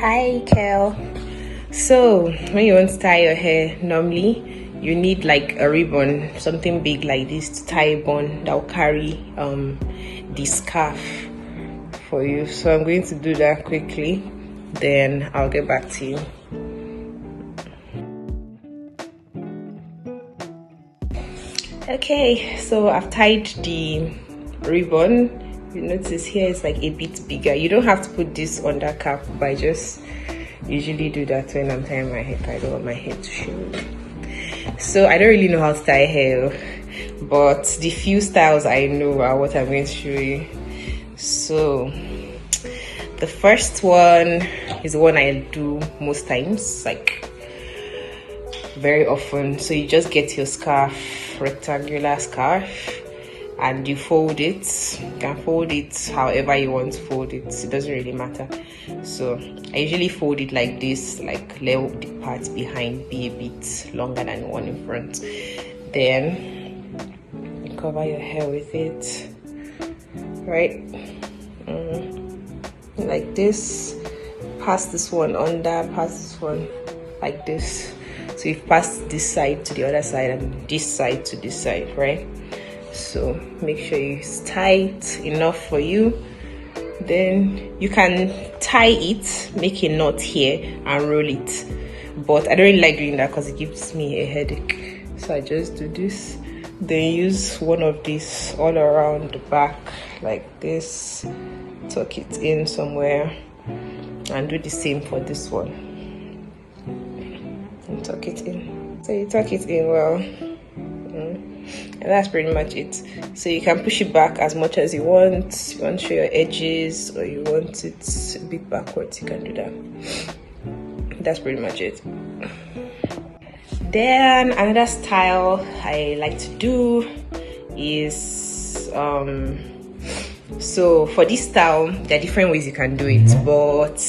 Hi, Kel. So, when you want to tie your hair, normally you need like a ribbon, something big like this to tie a bun that will carry the scarf for you. So I'm going to do that quickly, then I'll get back to you. Okay, so I've tied the ribbon. You notice here it's like a bit bigger. You don't have to put this under cap, but I just usually do that when I'm tying my hair. I don't want my hair to show. So I don't really know how to tie hair, but the few styles I know are what I'm going to show you. So the first one is the one I do most times, like very often. So you just get your scarf, rectangular scarf, and you fold it. You can fold it however you want to fold it, it doesn't really matter. So I usually fold it like this, like let the part behind be a bit longer than the one in front. Then you cover your hair with it, right? Like this. Pass this one under, pass this one like this. So you've passed this side to the other side and this side to this side, right? So make sure it's tight enough for you. Then you can tie it, make a knot here and roll it, but I don't really like doing that because it gives me a headache. So I just do this, then use one of these all around the back like this, tuck it in somewhere, and do the same for this one and tuck it in. So you tuck it in well, and that's pretty much it. So you can push it back as much as you want. You want to show your edges or you want it a bit backwards, you can do that. That's pretty much it. Then another style I like to do is so for this style there are different ways you can do it, but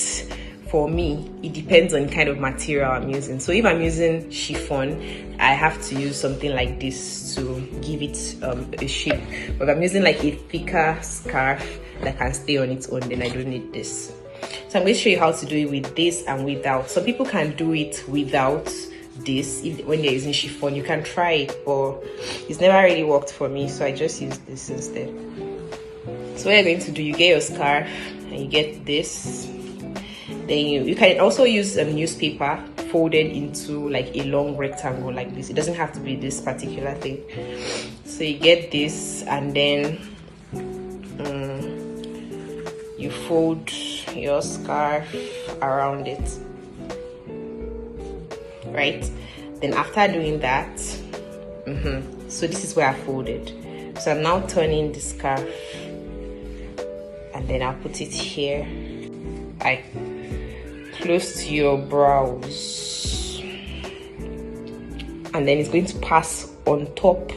for me it depends on the kind of material I'm using. So if I'm using chiffon, I have to use something like this to give it a shape. But if I'm using like a thicker scarf that can stay on its own, then I don't need this. So I'm going to show you how to do it with this and without. Some people can do it without this. When they're using chiffon, you can try it, but it's never really worked for me, so I just use this instead. So what you're going to do, you get your scarf and you get this. Then you can also use a newspaper folded into like a long rectangle like this. It doesn't have to be this particular thing. So you get this and then you fold your scarf around it, right? Then after doing that, so this is where I folded. So I'm now turning the scarf and then I'll put it here, like close to your brows, and then it's going to pass on top.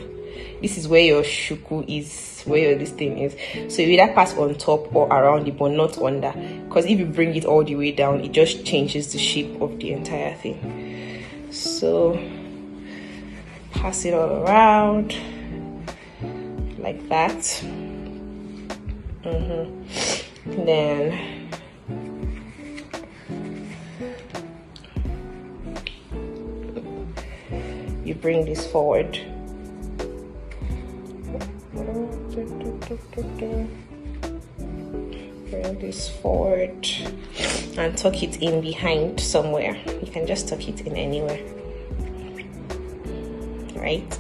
This is where your shuku is, where this thing is. So you either pass on top or around it, but not under, because if you bring it all the way down, it just changes the shape of the entire thing. So pass it all around like that. Then you bring this forward. Bring this forward and tuck it in behind somewhere. You can just tuck it in anywhere, right?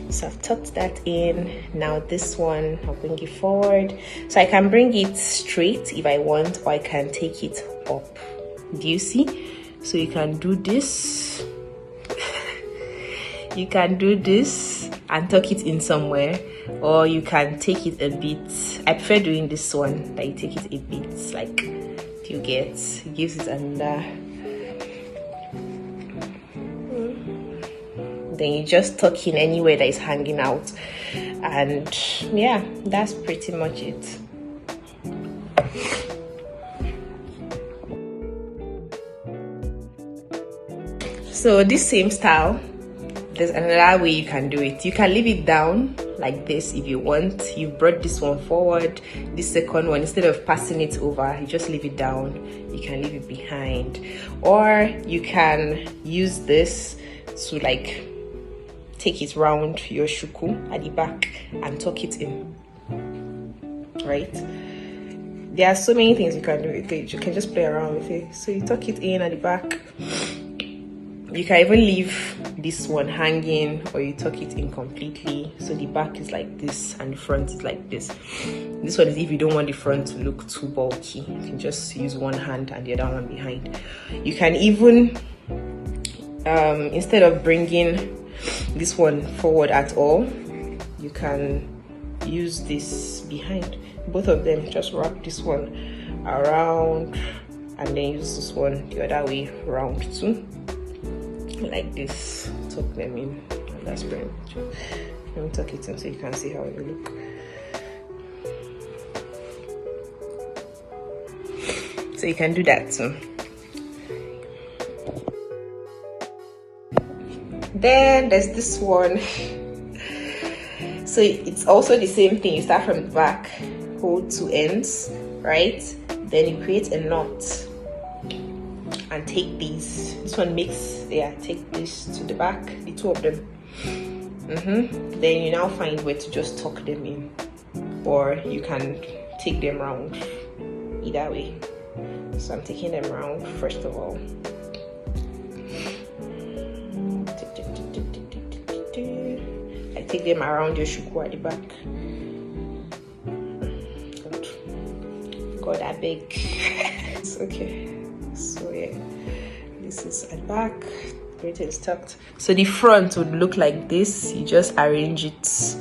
So I've tucked that in. Now this one, I'll bring it forward. So I can bring it straight if I want, or I can take it up. Do you see? So you can do this. You can do this and tuck it in somewhere, or you can take it a bit. I prefer doing this one, that you take it a bit, like, you get, it gives it another. Then you just tuck in anywhere that is hanging out, and yeah, that's pretty much it. So this same style, there's another way you can do it. You can leave it down like this if you want. You brought this one forward, this second one, instead of passing it over, you just leave it down. You can leave it behind, or you can use this to like take it round your shuku at the back and tuck it in, right? There are so many things you can do with it. You can just play around with it. So you tuck it in at the back. You can even leave this one hanging, or you tuck it in completely. So the back is like this and the front is like this. This one is if you don't want the front to look too bulky. You can just use one hand and the other one behind. You can even, instead of bringing this one forward at all, you can use this behind. Both of them, just wrap this one around and then use this one the other way around too, like this. Tuck them in, and that's pretty much it. Let me tuck it in so you can see how they look. So you can do that too. Then there's this one. So it's also the same thing. You start from the back, hold two ends, right? Then you create a knot and take these. This one makes, take this to the back, the two of them. Then you now find where to just tuck them in, or you can take them round, either way. So I'm taking them round first of all. I take them around your shuku at the back. God, I beg. It's okay. So yeah, this is at the back. Everything is tucked. So the front would look like this. You just arrange it.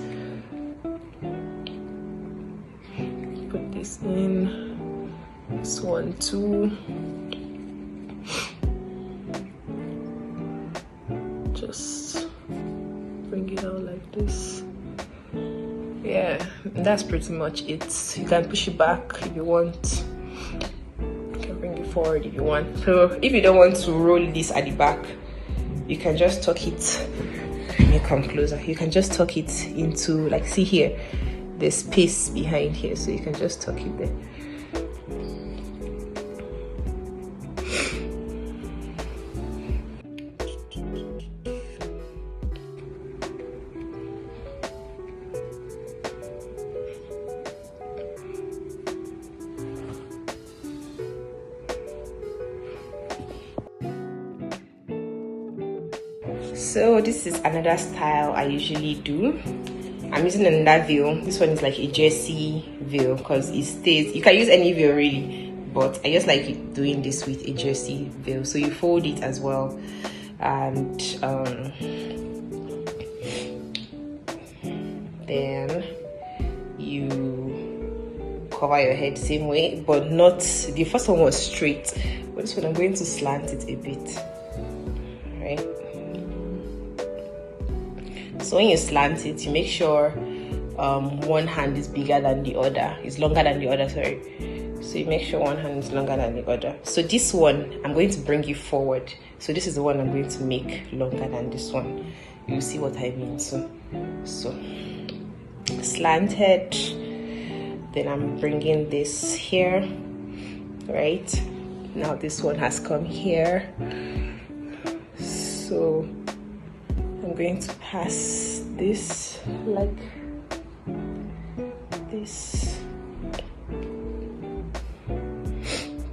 Put this in. This one too. Just bring it out like this. Yeah, that's pretty much it. You can push it back if you want. You can bring it forward if you want. So if you don't want to roll this at the back, you can just tuck it. Let me come closer. You can just tuck it into, like, see here, there's space behind here, so you can just tuck it there. So this is another style I usually do. I'm using another veil. This one is like a jersey veil because it stays. You can use any veil really, but I just like doing this with a jersey veil. So you fold it as well, and then you cover your head same way, but not, the first one was straight, but this one I'm going to slant it a bit, right? So when you slant it, you make sure one hand is bigger than the other, is longer than the other, sorry. So you make sure one hand is longer than the other. So this one, I'm going to bring you forward. So this is the one I'm going to make longer than this one. You'll see what I mean. So slanted, then I'm bringing this here, right? Now this one has come here. So I'm going to pass this like this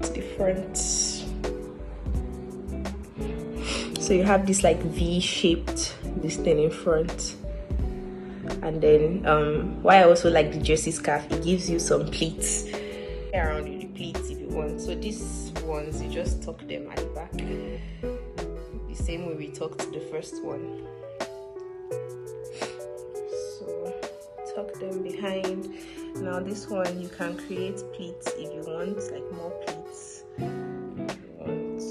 to the front. So you have this like V-shaped, this thing in front. And then why I also like the jersey scarf, it gives you some pleats around the pleats if you want. So these ones, you just tuck them at the back, the same way we tucked the first one. So tuck them behind. Now this one, you can create pleats if you want, like more pleats if you want.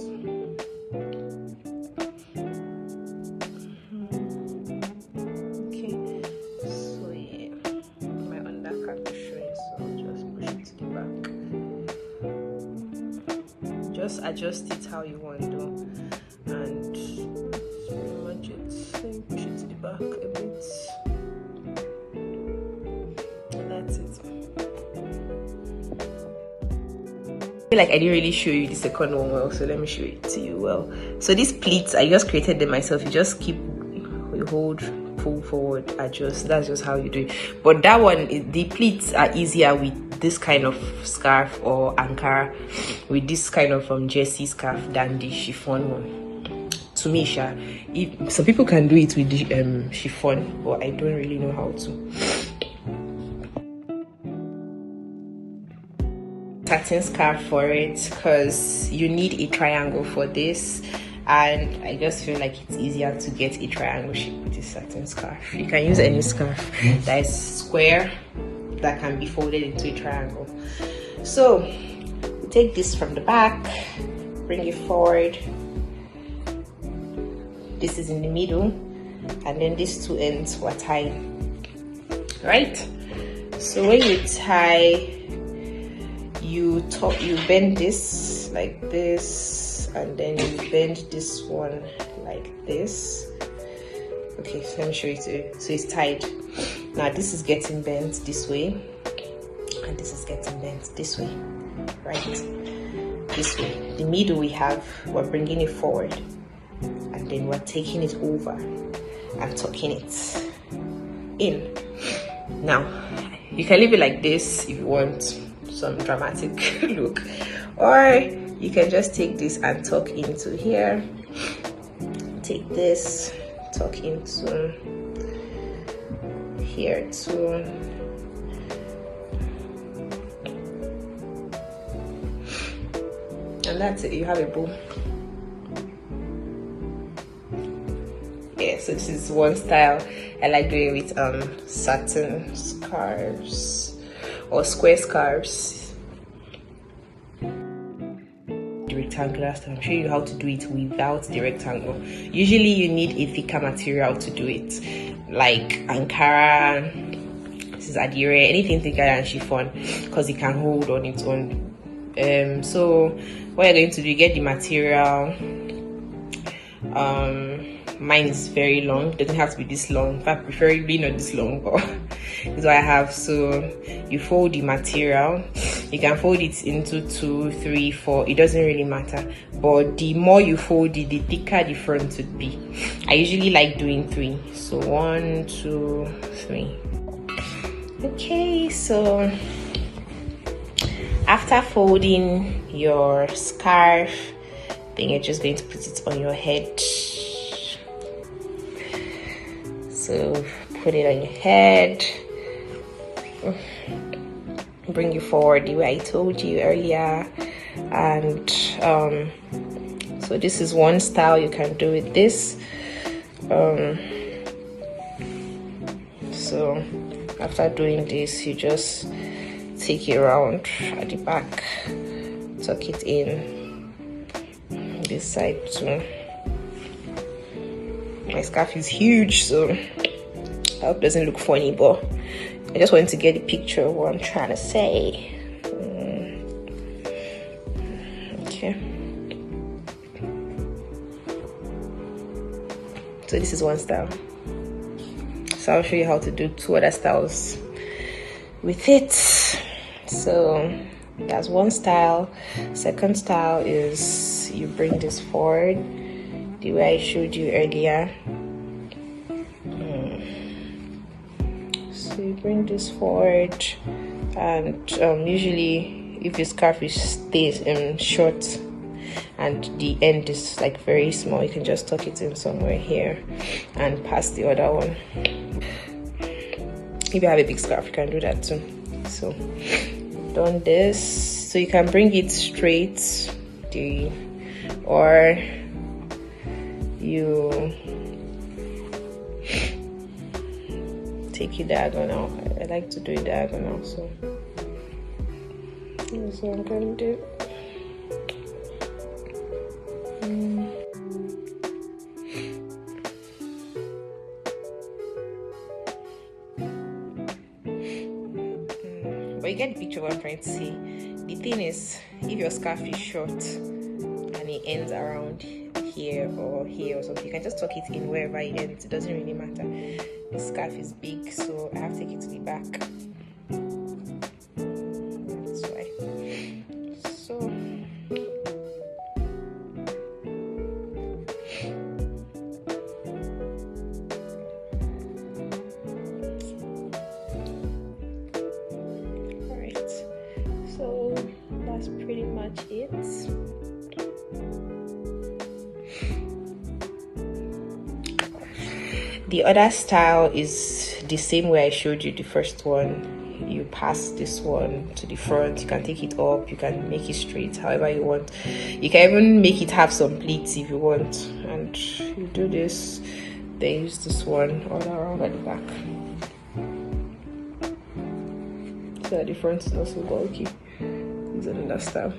Okay, so yeah, my undercut is showing, so I'll just push it to the back. Just adjust it how you want though, and pretty much it. Then push it to the back a bit. feel like I didn't really show you the second one well, so let me show it to you well. So these pleats, I just created them myself. You just keep, you hold, pull forward, adjust. That's just how you do it. But that one, the pleats are easier with this kind of scarf or ankara, with this kind of jersey scarf than the chiffon one. To me, some people can do it with the chiffon, but I don't really know how to. Satin scarf for it, because you need a triangle for this, and I just feel like it's easier to get a triangle shape with this satin scarf. You can use any scarf that is square that can be folded into a triangle. So take this from the back, bring it forward. This is in the middle, and then these two ends were tied, right? So when you tie, you bend this like this, and then you bend this one like this. Okay, so let me show you to you. So it's tied. Now this is getting bent this way, and this is getting bent this way, right? This way. The middle we're bringing it forward, and then we're taking it over and tucking it in. Now you can leave it like this if you want some dramatic look, or you can just take this and tuck into here. Take this, tuck into here too. And that's it, you have a bow. Yeah, so this is one style I like doing with satin scarves or square scarves. The rectangular style, I'm showing you how to do it without the rectangle. Usually you need a thicker material to do it, like ankara, this is adire, anything thicker than chiffon, because it can hold on its own. So what you're going to do, you get the material. Mine is very long, it doesn't have to be this long, in fact preferably not this long, but this is what I have. So you fold the material, you can fold it into 2, 3, 4, it doesn't really matter, but the more you fold it, the thicker the front would be. I usually like doing 3, so 1, 2, 3. Okay, so after folding your scarf, then you're just going to put it on your head. So put it on your head, bring it forward the way I told you earlier, and so this is one style you can do with this. So after doing this, you just take it around at the back, tuck it in this side too. My scarf is huge, so I hope it doesn't look funny, but I just wanted to get a picture of what I'm trying to say. Okay, so this is one style, so I'll show you how to do 2 other styles with it. So that's one style. Second style is you bring this forward the way I showed you earlier. So you bring this forward, and usually if your scarf stays short and the end is like very small, you can just tuck it in somewhere here and pass the other one. If you have a big scarf, you can do that too. So done this, so you can bring it straight, or you take it diagonal. I like to do it diagonal, so that's what I'm gonna do. But you get the picture of what I'm trying to say. The thing is, if your scarf is short and it ends around here or here or something, you can just tuck it in wherever it ends. It doesn't really matter. The scarf is big, so I have to take it to the back. That's why. So that's pretty much it. The other style is the same way I showed you the first one. You pass this one to the front, you can take it up, you can make it straight however you want. You can even make it have some pleats if you want, and you do this, then use this one all around at the back so that the front is not so bulky. Is another style.